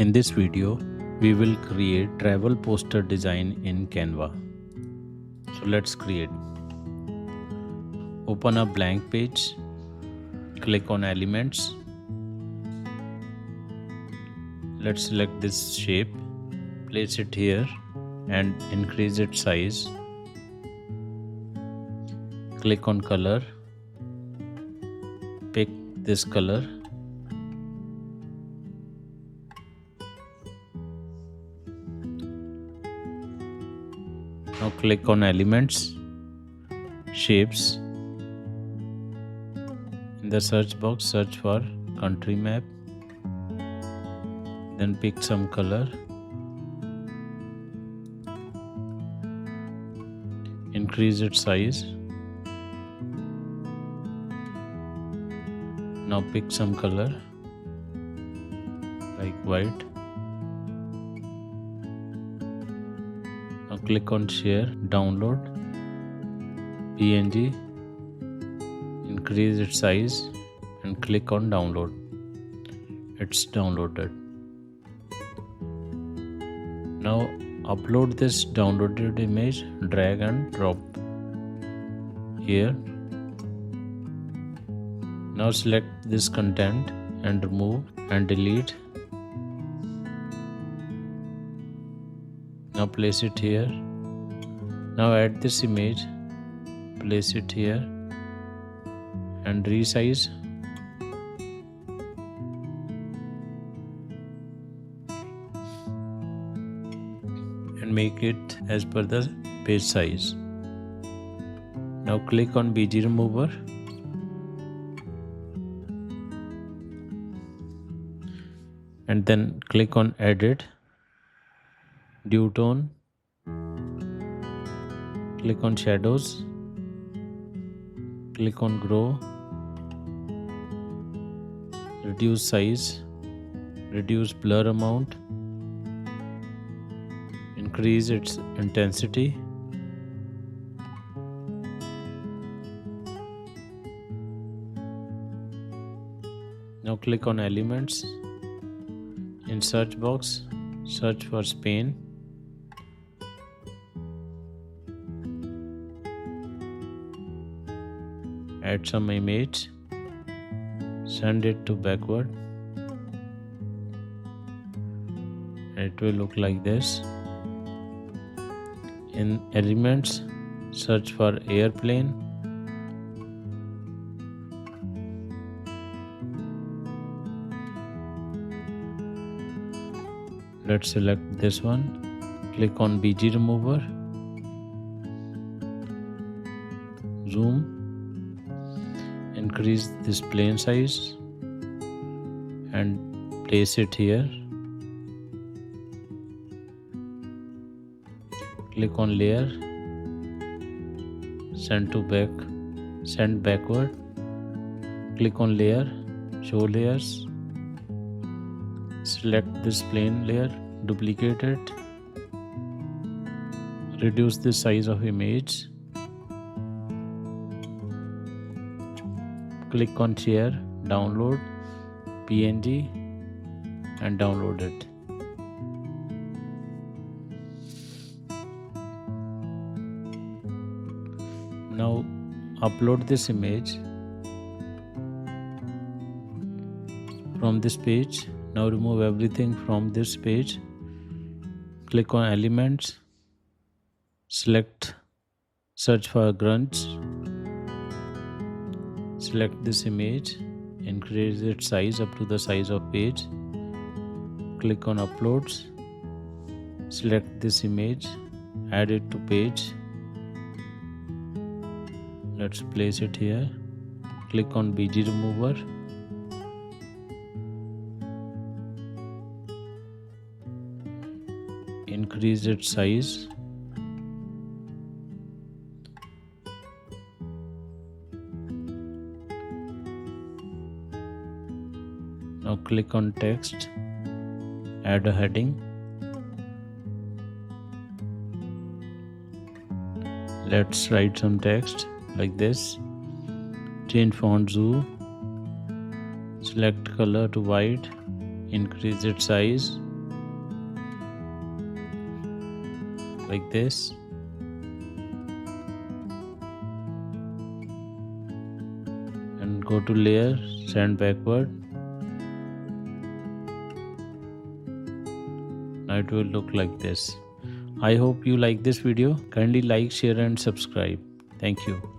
In this video, we will create travel poster design in Canva. So let's create. Open a blank page, click on elements. Let's select this shape, place it here and increase its size. Click on color, pick this color. Now click on elements, shapes. In the search box, search for country map. Then pick some color. Increase its size. Now pick some color like white. Now click on share, download PNG, increase its size and click on download. It's downloaded. Now upload this downloaded image, drag and drop here. Now select this content and remove and delete. Now place it here. Now add this image, place it here and resize. And make it as per the page size. Now click on BG remover. And then click on edit, due tone, click on shadows, click on grow, reduce size, reduce blur amount, increase its intensity, now click on elements. In search box, search for Spain. Add some image. Send it to backward. It will look like this. In elements, search for airplane. Let's select this one. Click on BG remover. Zoom. Increase this plane size and place it here. Click on layer. Send backward. Click on layer. Show layers. Select this plane layer, duplicate it, reduce the size of image, click on share, download PNG and download it. Now upload this image from this page. Now remove everything from this page. Click on elements. Select search for grunge. Select this image. Increase its size up to the size of page. Click on uploads. Select this image. Add it to page. Let's place it here. Click on BG remover. Increase its size. Now click on text, add a heading. Let's write some text like this. Change font zoom. Select color to white. Increase its size. like this. And go to layer, send backward. Now it will look like this. I hope you like this video. Kindly like, share and subscribe. Thank you.